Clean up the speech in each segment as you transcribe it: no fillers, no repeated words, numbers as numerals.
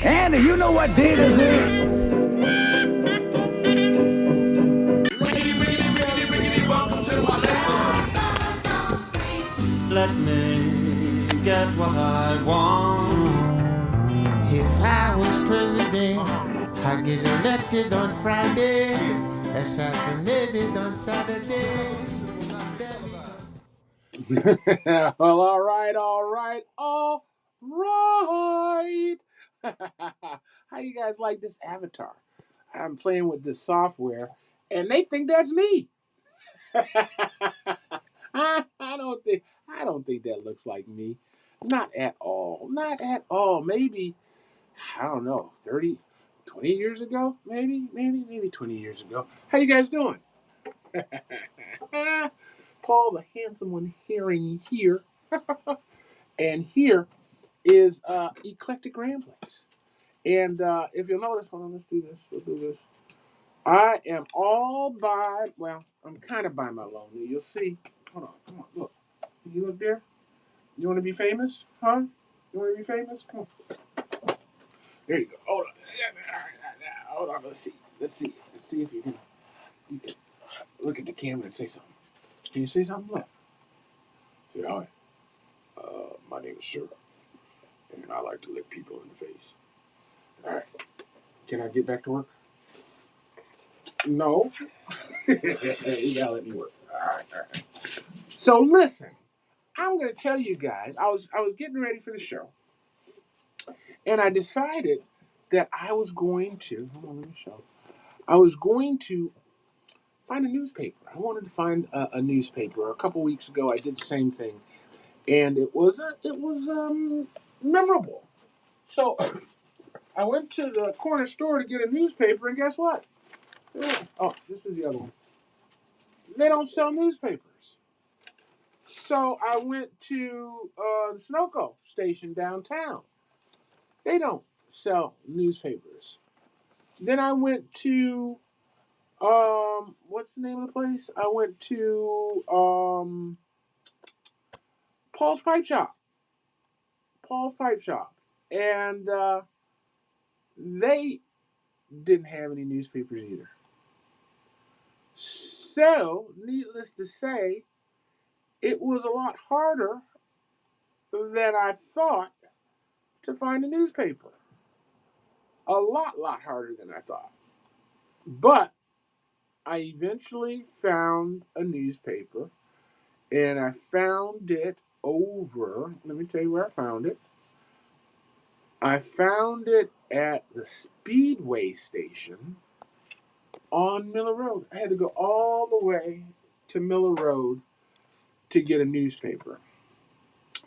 And you know what day this is? Let me get what I want. If I was president, I'd get elected on Friday, assassinated on Saturday. Well, all right, all right, all right. How you guys like this avatar? I'm playing with this software, and they think that's me. I don't think that looks like me. Not at all. Not at all. Maybe I don't know, 30, 20 years ago, maybe 20 years ago. How you guys doing? Paul, the handsome one, hearing here, and here is Eclectic Ramblings. And if you'll notice, hold on, let's do this. We'll do this. I am all by, well, I'm kind of by my lonely. You'll see. Hold on, come on, look. You look there? You want to be famous? Huh? You want to be famous? Come on. There you go. Hold on. Hold on. Let's see. Let's see. Let's see if you can look at the camera and say something. Can you say something? Look. Say hi. My name is Sir, and I like to lick people in the face. All right. Can I get back to work? No. You gotta let me work. All right. All right. So listen, I'm gonna tell you guys. I was getting ready for the show, and I decided that I was going to. Hold on, let me show. I was going to find a newspaper. I wanted to find a newspaper. A couple weeks ago, I did the same thing, and it was memorable. So I went to the corner store to get a newspaper, and guess what? Oh, this is the other one. They don't sell newspapers. So I went to the Sunoco station downtown. They don't sell newspapers. Then I went to what's the name of the place? I went to Paul's Pipe Shop. Paul's Pipe Shop. And they didn't have any newspapers either. So, needless to say, it was a lot harder than I thought to find a newspaper. A lot harder than I thought. But I eventually found a newspaper, and I found it over. Let me tell you where I found it. I found it at the Speedway station on Miller Road. I had to go all the way to Miller Road to get a newspaper.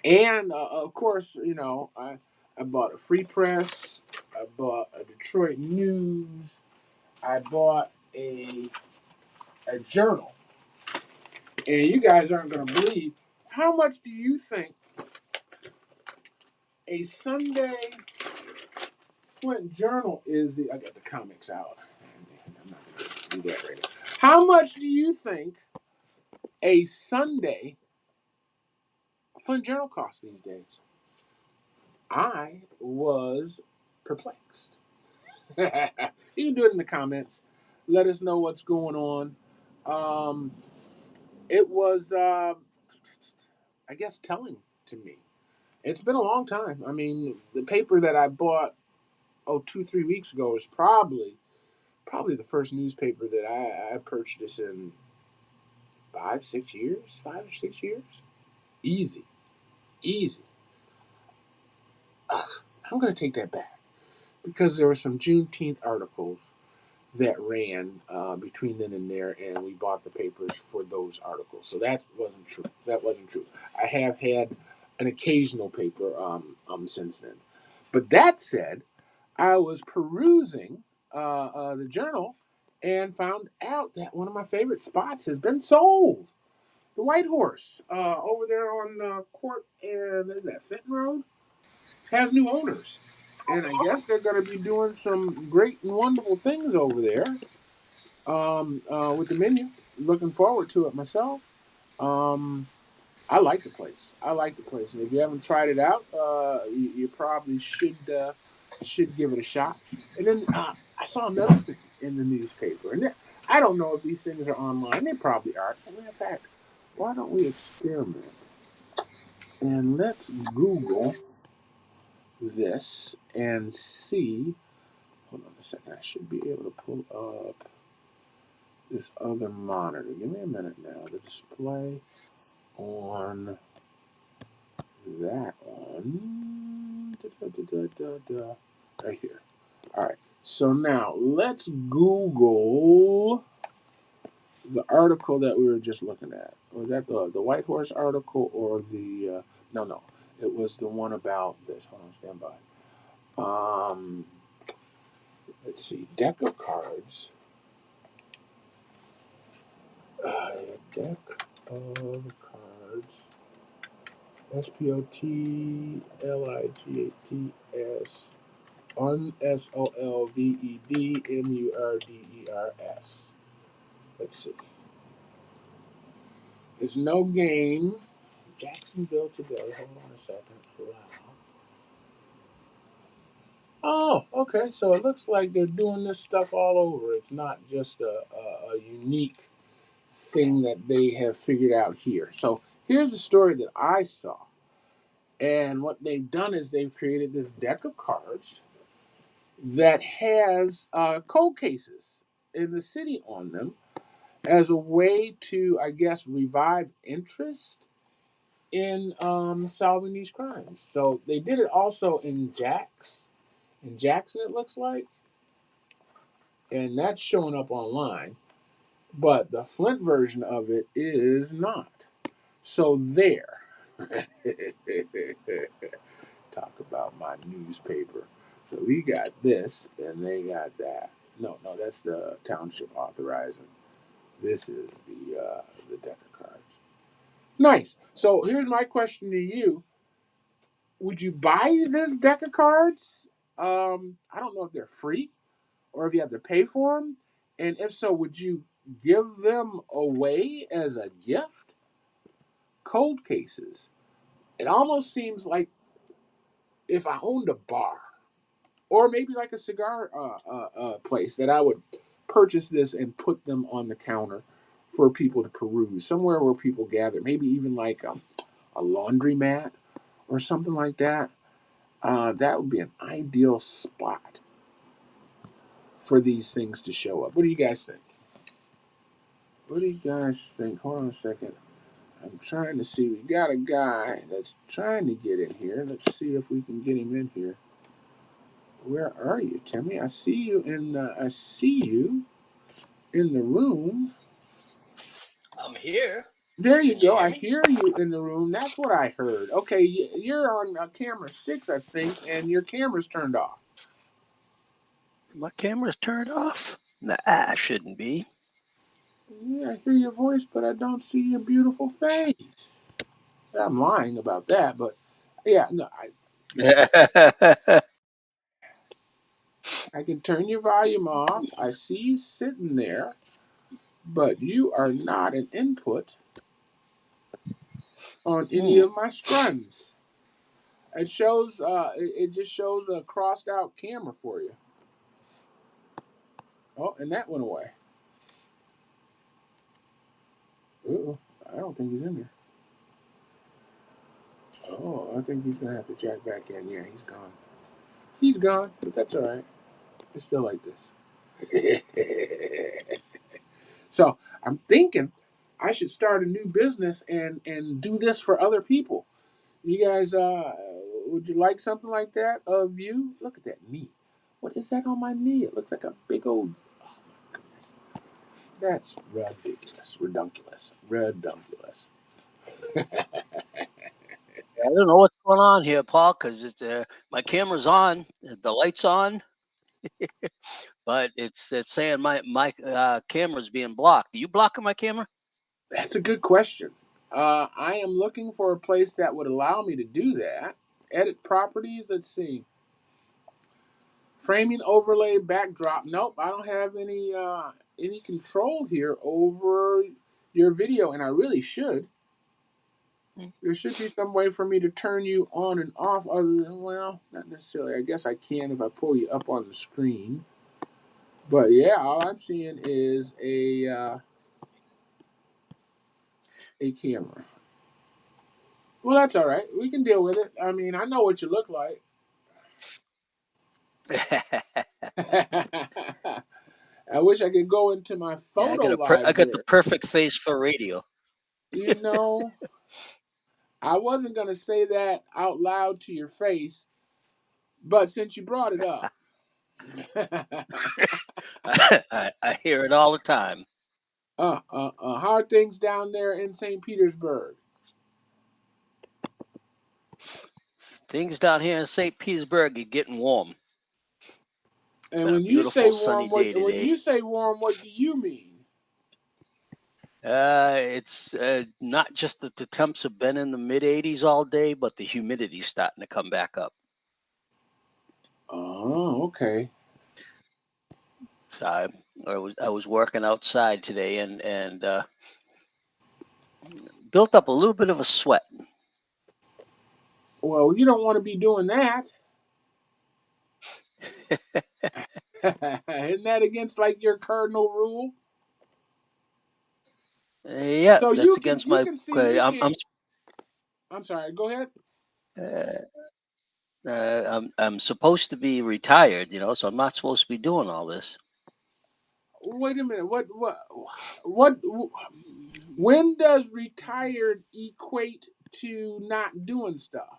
And of course, I bought a Free Press, I bought a Detroit News, I bought a journal. And you guys aren't going to believe how much do you think a Sunday Flint journal is? I got the comics out. I'm not going to do that right now. How much do you think a Sunday Flint journal costs these days? I was perplexed. You can do it in the comments. Let us know what's going on. It was, I guess, telling to me. It's been a long time. I mean, the paper that I bought 2, 3 weeks ago is probably the first newspaper that I purchased in 5, 6 years, 5 or 6 years. Easy, easy. Ugh, I'm gonna take that back because there were some Juneteenth articles that ran between then and there, and we bought the papers for those articles. So that wasn't true. That wasn't true. I have had an occasional paper since then. But that said, I was perusing the journal and found out that one of my favorite spots has been sold. The White Horse over there on Court and is that Fenton Road has new owners, and I guess they're going to be doing some great and wonderful things over there with the menu. Looking forward to it myself. Um, I like the place. I like the place, and if you haven't tried it out, you probably should. should give it a shot. And then I saw another thing in the newspaper, and I don't know if these things are online. They probably are. As a matter of fact, why don't we experiment and let's Google this and see. Hold on a second. I should be able to pull up this other monitor. Give me a minute now. The display on that one. Right here. All right. So now let's Google the article that we were just looking at. Was that the White Horse article or the? No. It was the one about this. Hold on, stand by. Let's see. Deck of cards. Deck of cards. SPOTLIGATS. UNSOLVEDMURDERS. Let's see. It's no game. Jacksonville today. Hold on a second. Wow. Oh, okay. So it looks like they're doing this stuff all over. It's not just a unique thing that they have figured out here. So here's the story that I saw. And what they've done is they've created this deck of cards that has cold cases in the city on them as a way to, I guess, revive interest in solving these crimes. So they did it also in Jackson, it looks like, and that's showing up online. But the Flint version of it is not. So there. Talk about my newspaper. So we got this, and they got that. No, that's the township authorizing. This is the deck of cards. Nice. So here's my question to you: would you buy this deck of cards? I don't know if they're free or if you have to pay for them, and if so, would you give them away as a gift? Cold cases. It almost seems like if I owned a bar or maybe like a cigar place that I would purchase this and put them on the counter for people to peruse, somewhere where people gather, maybe even like a laundromat or something like that. That would be an ideal spot for these things to show up. What do you guys think? What do you guys think? Hold on a second. I'm trying to see. We got a guy that's trying to get in here. Let's see if we can get him in here. Where are you, Timmy? I see you in the room. I'm here. There you Can you go. hear I me? hear you in the room. That's what I heard. Okay, you're on camera 6, I think, and your camera's turned off. My camera's turned off. Nah, shouldn't be. Yeah, I hear your voice, but I don't see your beautiful face. I'm lying about that, but yeah, no, I can turn your volume off. I see you sitting there, but you are not an input on any of my screens. It shows. It just shows a crossed out camera for you. Oh, and that went away. Ooh, I don't think he's in there. Oh, I think he's gonna have to jack back in. Yeah, he's gone. He's gone, but that's all right. It's still like this. So I'm thinking I should start a new business and do this for other people. You guys, would you like something like that of you? Look at that knee. What is that on my knee? It looks like a big old. Oh my goodness. That's ridiculous. Redunculous. I don't know what's going on here, Paul, because my camera's on, the light's on, but it's saying my camera's being blocked. Are you blocking my camera? That's a good question. I am looking for a place that would allow me to do that. Edit properties. Let's see. Framing overlay backdrop. Nope, I don't have any control here over your video, and I really should. There should be some way for me to turn you on and off. Other than, well, not necessarily. I guess I can if I pull you up on the screen. But yeah, all I'm seeing is a camera. Well, that's all right. We can deal with it. I mean, I know what you look like. I wish I could go into my Yeah, photo I got the library. perfect face for radio. You know, I wasn't going to say that out loud to your face, but since you brought it up. I hear it all the time. How are things down there in St. Petersburg? Things down here in St. Petersburg are getting warm. And Been a when you say beautiful warm, sunny day today. what do you mean? It's not just that the temps have been in the mid 80s all day, but the humidity's starting to come back up. Oh, okay. So I was working outside today and built up a little bit of a sweat. Well, you don't want to be doing that. Isn't that against like your cardinal rule? Yeah, So that's you against my. can see me. I'm I'm sorry. Go ahead. I'm supposed to be retired, so I'm not supposed to be doing all this. Wait a minute. What? When does retired equate to not doing stuff?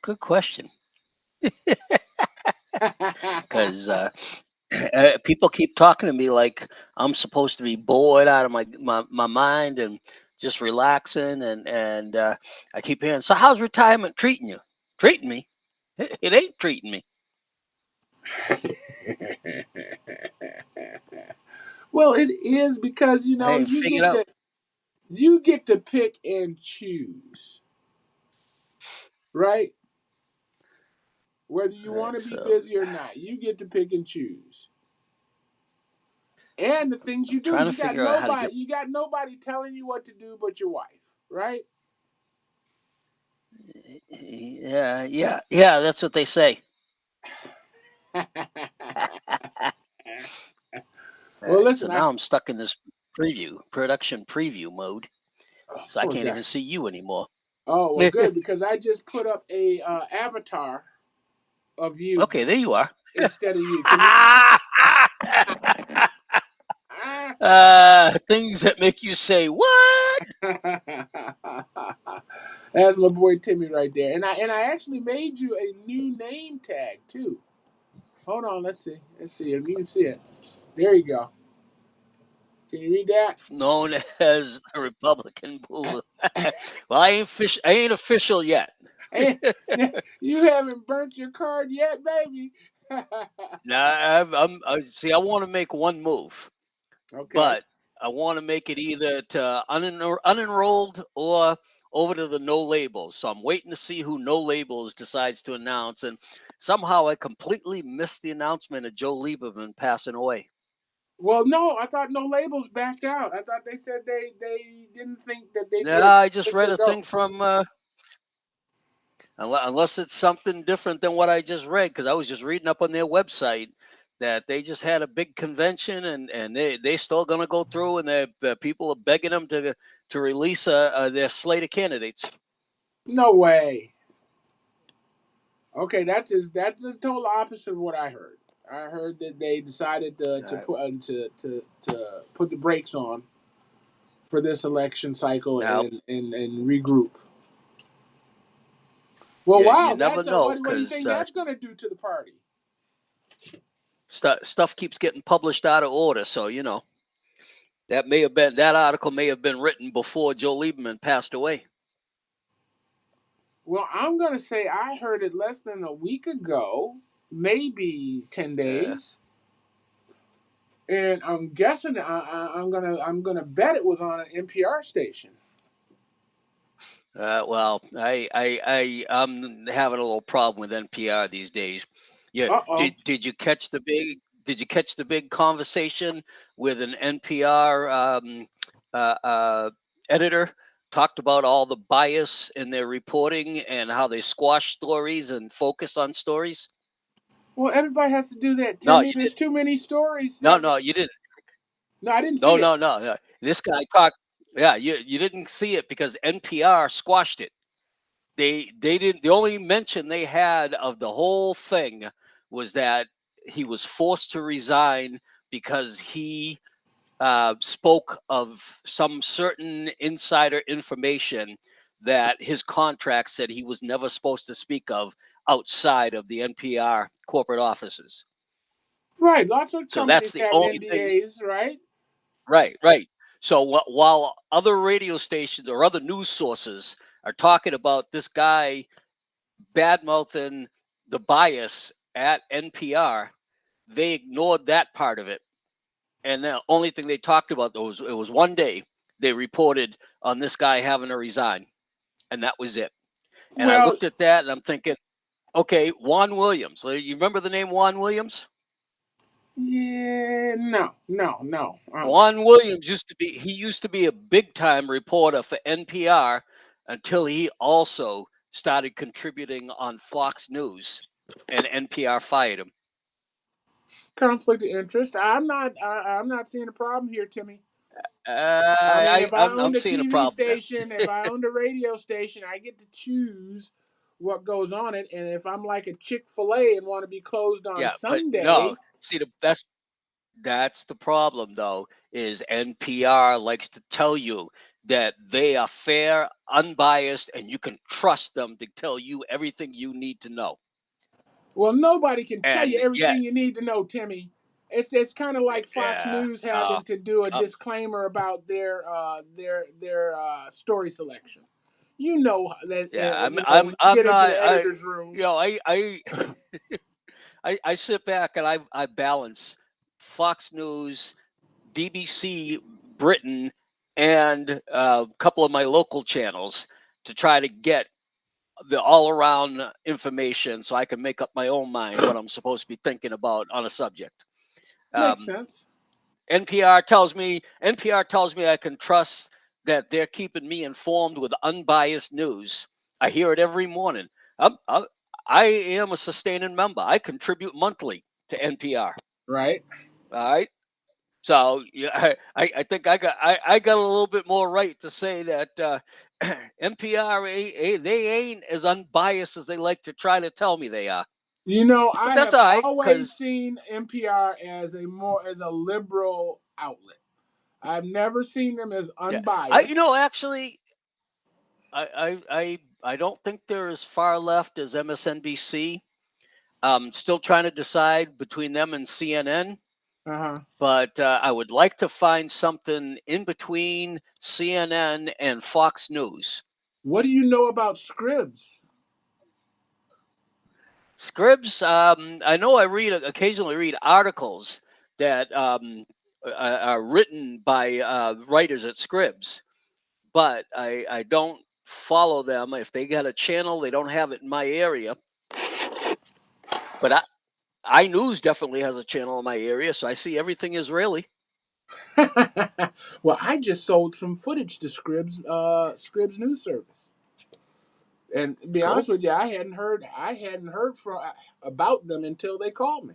Good question. Because people keep talking to me like I'm supposed to be bored out of my mind and just relaxing, and I keep hearing, so how's retirement treating you? Treating me? It ain't treating me. Well, it is because I ain't figured out. you get to pick and choose, right? Whether you want to be So busy or not, you get to pick and choose. And the things you do, trying to figure out how to get. you got nobody telling you what to do but your wife, right? Yeah. That's what they say. Well, listen, So now I'm stuck in this production preview mode, so I poor can't guy. even see you anymore. Oh well, good because I just put up a avatar of you Okay, there you are. instead of you. Can you? Things that make you say what? That's my boy Timmy right there, and I actually made you a new name tag too. Hold on, let's see if you can see it. There you go. Can you read that? Known as the Republican Bull. Well, I ain't official yet. Hey, you haven't burnt your card yet, baby. Now I want to make one move, Okay. but I want to make it either to unenrolled or over to the no labels. So I'm waiting to see who no labels decides to announce. And somehow I completely missed the announcement of Joe Lieberman passing away. Well, no, I thought no labels backed out. I thought they said they didn't think that they'd be Yeah, able I just to read a go. thing from unless it's something different than what I just read, because I was just reading up on their website that they just had a big convention and they still gonna go through, and people are begging them to release their slate of candidates. No way. Okay, that's the total opposite of what I heard. I heard that they decided to put the brakes on for this election cycle Now, and regroup. Well, you wow, never that's know, what do you because think that's going to do to the party? stuff keeps getting published out of order. So that article may have been written before Joe Lieberman passed away. Well, I'm going to say I heard it less than a week ago, maybe 10 days. And I'm guessing I'm gonna bet it was on an NPR station. Well, I'm having a little problem with NPR these days. Yeah, Uh-oh. did you catch the big conversation with an NPR editor talked about all the bias in their reporting and how they squash stories and focus on stories? Well, everybody has to do that, No, Timmy. you There's didn't. too many stories. No, you didn't. No, I didn't No, see it. no, no, no. This guy talked. Yeah, you didn't see it because NPR squashed it. They didn't. The only mention they had of the whole thing was that he was forced to resign because he spoke of some certain insider information that his contract said he was never supposed to speak of outside of the NPR corporate offices. Right. Lots of So that's companies the have only thing. NDAs, right? Right, right. So while other radio stations or other news sources are talking about this guy bad mouthing the bias at NPR, they ignored that part of it. And the only thing they talked about was it was one day they reported on this guy having to resign, and that was it. And I Well, looked at that and I'm thinking, okay, Juan Williams. You remember the name Juan Williams? yeah, no. Juan Williams used to be a big time reporter for NPR until he also started contributing on Fox News, and NPR fired him. Conflict of interest. I'm not seeing a problem here, Timmy. I mean, if I I'm owned a seeing a TV problem there. station, if I owned a radio station, I get to choose what goes on it. And if I'm like a Chick-fil-A and want to be closed on Yeah, but no. Sunday, See, that's the problem though, is NPR likes to tell you that they are fair, unbiased, and you can trust them to tell you everything you need to know. well, nobody can tell you And yet, everything you need to know, Timmy. It's kind of like Fox yeah, News uh, having to do a um, disclaimer about their story selection. You know that yeah, when you I'm get into not, the editor's room. I sit back and I balance Fox News, BBC Britain, and a couple of my local channels to try to get the all around information so I can make up my own mind what I'm supposed to be thinking about on a subject. Makes Um, sense. NPR tells me I can trust that they're keeping me informed with unbiased news. I hear it every morning. I am a sustaining member. I contribute monthly to NPR. Right. All right. So yeah, I think I got a little bit more right to say that NPR they ain't as unbiased as they like to try to tell me they are. You know, But I that's have all right, always because seen NPR as a liberal outlet. I've never seen them as yeah, unbiased. actually I don't think they're as far left as MSNBC. Still trying to decide between them and CNN. Uh huh. But I would like to find something in between CNN and Fox News. What do you know about Scribs? Scribs, I know occasionally read articles that are written by writers at Scribs, but I don't follow them. If they got a channel, they don't have it in my area. But iNews definitely has a channel in my area, so I see everything Israeli. Well, I just sold some footage to Scribs News Service, and to be honest Cool. with you, I hadn't heard from about them until they called me.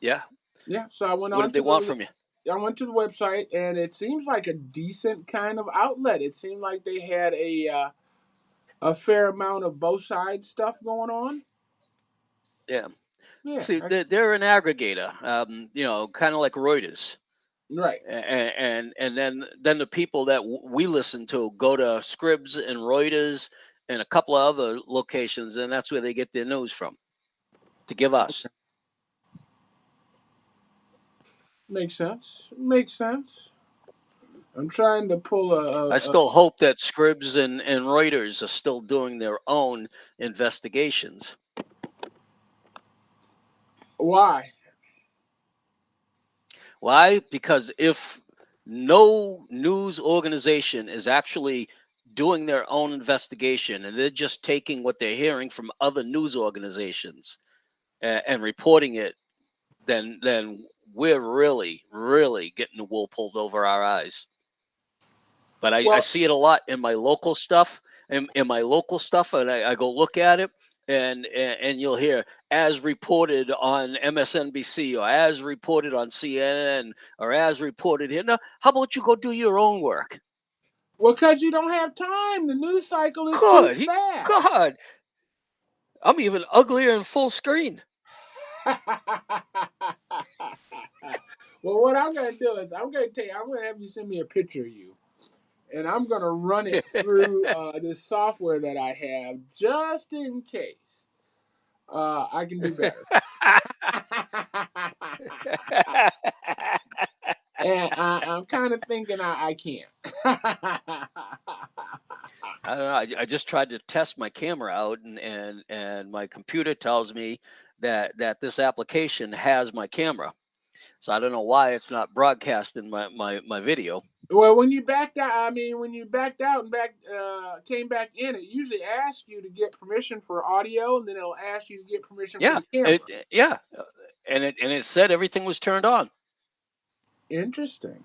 Yeah. Yeah, so I went What on did they to want from you? I went to the website, and it seems like a decent kind of outlet. It seemed like they had a fair amount of both sides stuff going on. Yeah. Yeah, See, they're an aggregator, kind of like Reuters. right. And then the people that we listen to go to Scribs and Reuters and a couple of other locations, and that's where they get their news from to give us. Makes sense. Makes sense. I'm trying to pull I still hope that Scribs and Reuters are still doing their own investigations. why? Why? Because if no news organization is actually doing their own investigation and they're just taking what they're hearing from other news organizations and reporting it, then we're really getting the wool pulled over our eyes. But I Well, see it a lot in my local stuff. In my local stuff, and I go look at it, and you'll hear as reported on MSNBC or as reported on CNN or as reported here. Now, how about you go do your own work? well, because you don't have time. The news cycle is too God, fast. God, I'm even uglier in full screen. Well, what I'm gonna do is I'm gonna have you send me a picture of you, and I'm gonna run it through this software that I have just in case I can do better. And I'm kind of thinking I can't. I don't know. I just tried to test my camera out, and my computer tells me that this application has my camera. So I don't know why it's not broadcasting my video. Well, when you backed out, when you backed out and came back in, it usually asks you to get permission for audio, and then it'll ask you to get permission for Yeah, the camera. and it said everything was turned on, Interesting.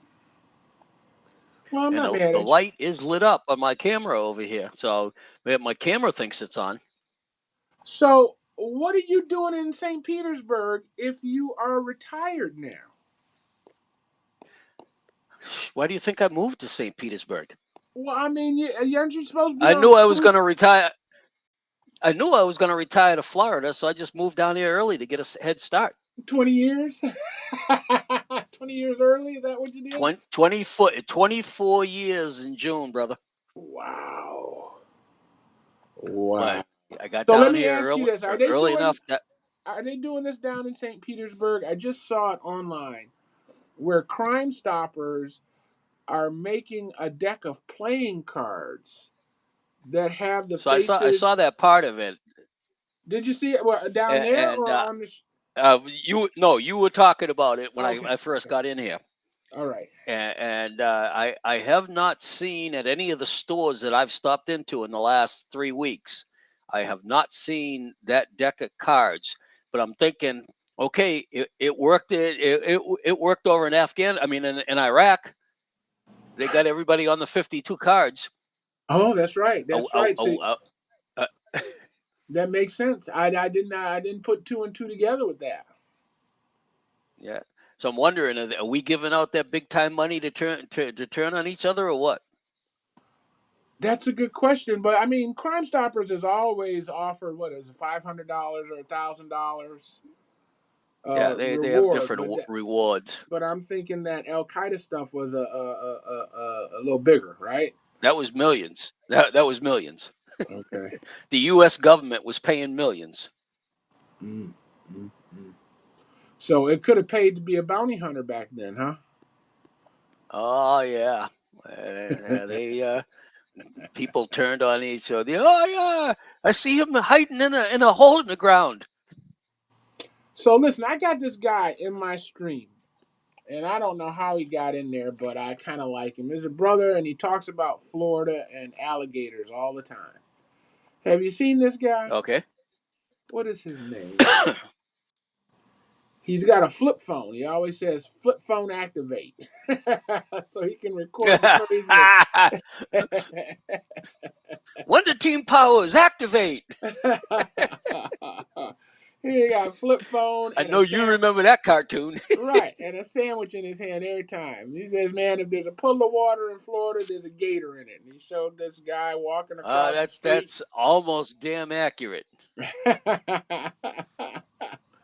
Well, I'm and not mad the at you. light is lit up on my camera over here. So my camera thinks it's on. So, what are you doing in St. Petersburg if you are retired now? Why do you think I moved to St. Petersburg? Well, aren't you supposed to be I on knew I was cruise going to retire. I knew I was going to retire to Florida, so I just moved down here early to get a head start. 20 years? 20 years early? Is that what you did? 24 years in June, brother. Wow. But Wow. I got So let down me here ask you this. early enough that Are they doing this down in St. Petersburg? I just saw it online where Crime Stoppers are making a deck of playing cards that have the so I faces. saw that part of it, Did you see it down there and or on the you were talking about it when Okay. I first got in here, All right. and I have not seen at any of the stores that I've stopped into in the last 3 weeks. I have not seen that deck of cards, but I'm thinking, okay, it worked. It worked over in in Iraq. They got everybody on the 52 cards. Oh, that's right. Oh, That's oh, right. See, oh, uh, that makes sense. I didn't put two and two together with that. yeah. So I'm wondering, are we giving out that big time money to turn on each other or what? That's a good question, but Crime Stoppers has always offered what is it, $500 or $1,000 Yeah, they have reward, different rewards. but I'm thinking that Al Qaeda stuff was a little bigger, right? That was millions. That was millions. Okay. The U.S. government was paying millions. Mm, mm, mm. So it could have paid to be a bounty hunter back then, huh? Oh yeah, they people turned on each other. Oh yeah, I see him hiding in a hole in the ground. So listen, I got this guy in my stream, and I don't know how he got in there, but I kind of like him. He's a brother, and he talks about Florida and alligators all the time. Have you seen this guy? Okay. What is his name? He's got a flip phone. He always says flip phone activate. So he can record the craziness. Wonder Team Powers activate. He got a flip phone. I And know you remember that cartoon. right, and a sandwich in his hand every time. He says, "Man, if there's a puddle of water in Florida, there's a gator in it." And he showed this guy walking across the street. That's almost damn accurate.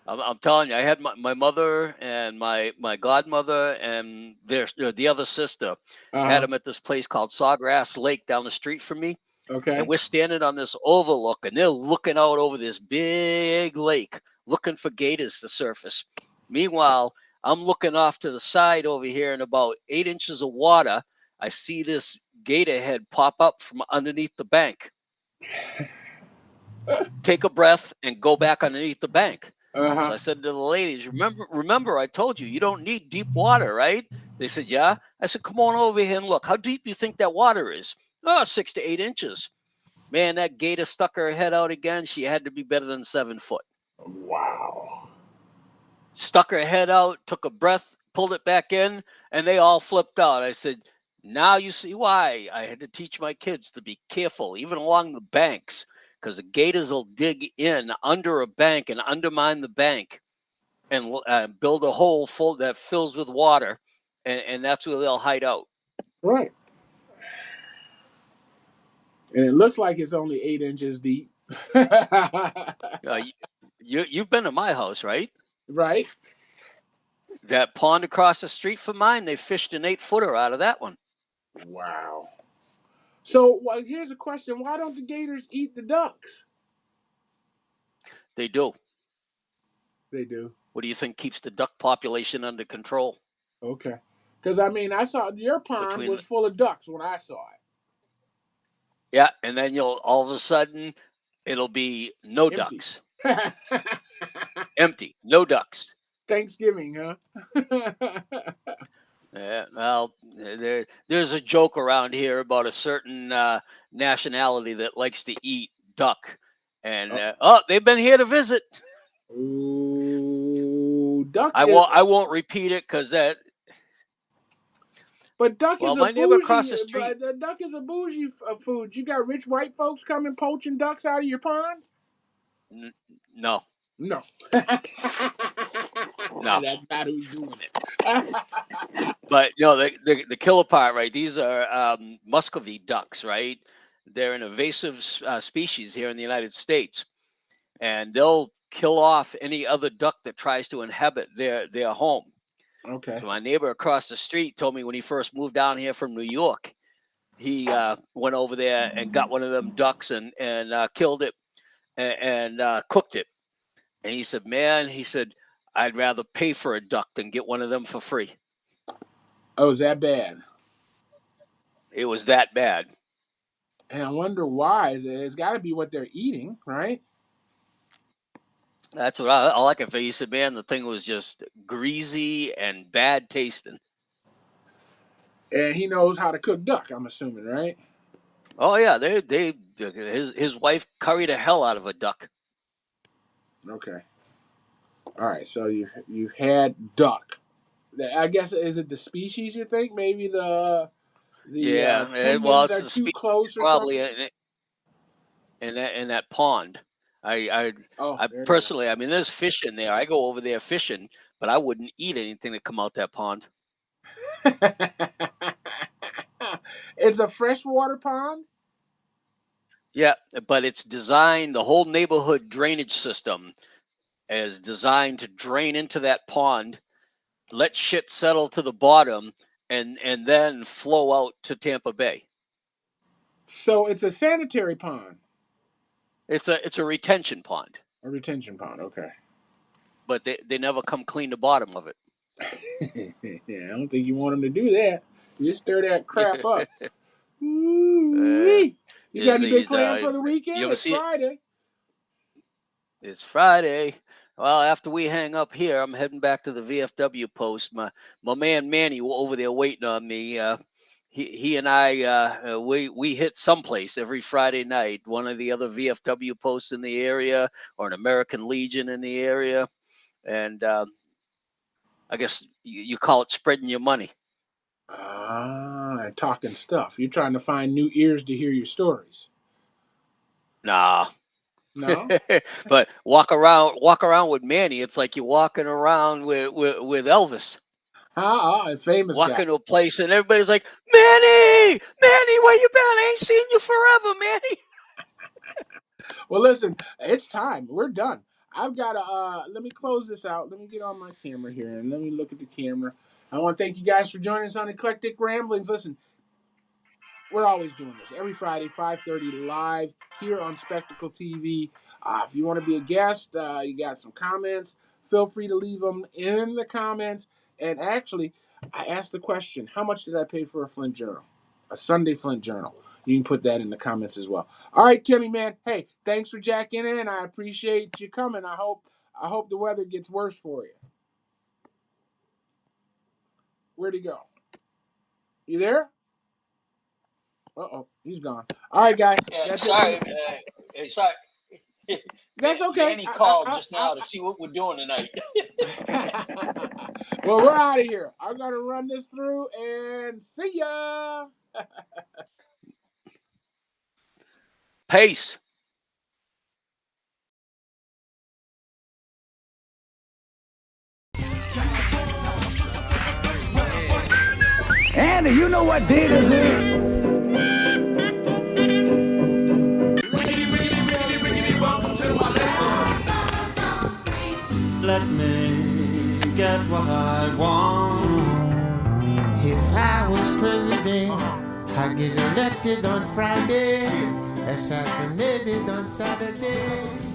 I'm telling you, I had my mother and my godmother and the other sister had them at this place called Sawgrass Lake down the street from me. Okay. And we're standing on this overlook, and they're looking out over this big lake, looking for gators to surface. Meanwhile, I'm looking off to the side over here, in about 8 inches of water, I see this gator head pop up from underneath the bank. Take a breath and go back underneath the bank. So I said to the ladies, remember, I told you don't need deep water, right? They said, yeah. I said, come on over here and look. How deep do you think that water is? Oh, 6 to 8 inches. Man, that gator stuck her head out again. She had to be better than 7 foot. Wow. Stuck her head out, took a breath, pulled it back in, and they all flipped out. I said, Now you see why I had to teach my kids to be careful, even along the banks, because the gators will dig in under a bank and undermine the bank and build a hole full that fills with water, and that's where they'll hide out. Right. And it looks like it's only 8 inches deep. You've been to my house, right? Right. That pond across the street from mine, they fished an 8-footer out of that one. Wow. So well, here's a question: why don't the gators eat the ducks? They do. They do. What do you think keeps the duck population under control? Okay. Because I mean, I saw your pond Between was full of ducks when I saw it. Yeah, and then you'll all of a sudden it'll be no Empty. ducks. Empty. No ducks. Thanksgiving, huh? Yeah, well, there's a joke around here about a certain nationality that likes to eat duck, and they've been here to visit. Ooh, duck. I won't repeat it because that. But duck Well, is my a neighbor bougie. across the street. But duck is a bougie food. You got rich white folks coming poaching ducks out of your pond? No. No. No. That's not who's doing it. But the killer part, right? These are Muscovy ducks, right? They're an invasive species here in the United States, and they'll kill off any other duck that tries to inhabit their home. Okay. So my neighbor across the street told me when he first moved down here from New York, he went over there and got one of them ducks and killed it and cooked it. And he said, "Man," he said, "I'd rather pay for a duck than get one of them for free." Oh, is that bad? It was that bad. And I wonder why. It's got to be what they're eating, right? That's what I like it for. He said, "Man, the thing was just greasy and bad tasting." And he knows how to cook duck, I'm assuming, right? Oh yeah, his wife curried the hell out of a duck. Okay. All right. So you had duck. I guess is it the species you think? Maybe the tendons are too close or probably something. in that pond. I personally, I mean, there's fish in there. I go over there fishing, but I wouldn't eat anything that come out that pond. It's a freshwater pond? Yeah, but it's designed, the whole neighborhood drainage system is designed to drain into that pond, let shit settle to the bottom, and then flow out to Tampa Bay. So it's a sanitary pond. It's a retention pond. A retention pond, okay. But they never come clean the bottom of it. Yeah, I don't think you want them to do that. You just stir that crap up. Ooh-wee. You got any big plans for the weekend? It's Friday. It's Friday. Well, after we hang up here, I'm heading back to the VFW post. My man Manny over there waiting on me. He and I we hit someplace every Friday night. One of the other VFW posts in the area, or an American Legion in the area, and I guess you call it spreading your money. Talking stuff. You're trying to find new ears to hear your stories. Nah. No. But walk around with Manny. It's like you're walking around with Elvis. Famous Walk guy. into a place and everybody's like, Manny, where you been? I ain't seen you forever, Manny. Well, listen, it's time. We're done. I've got to, let me close this out. Let me get on my camera here and let me look at the camera. I want to thank you guys for joining us on Eclectic Ramblings. Listen, we're always doing this. Every Friday, 5:30 live here on Spectacle TV. If you want to be a guest, you got some comments, feel free to leave them in the comments. And actually, I asked the question, how much did I pay for a Flint Journal? A Sunday Flint Journal. You can put that in the comments as well. All right, Timmy, man. Hey, thanks for jacking in. I appreciate you coming. I hope the weather gets worse for you. Where'd he go? You there? Uh-oh, he's gone. All right, guys. Yeah, sorry. Sorry. That's okay. Danny called just now to see what we're doing tonight. Well, we're out of here. I'm going to run this through and see ya. Peace. Andy, you know what day this is? Let me get what I want. If I was president, I'd get elected on Friday, assassinated on Saturday.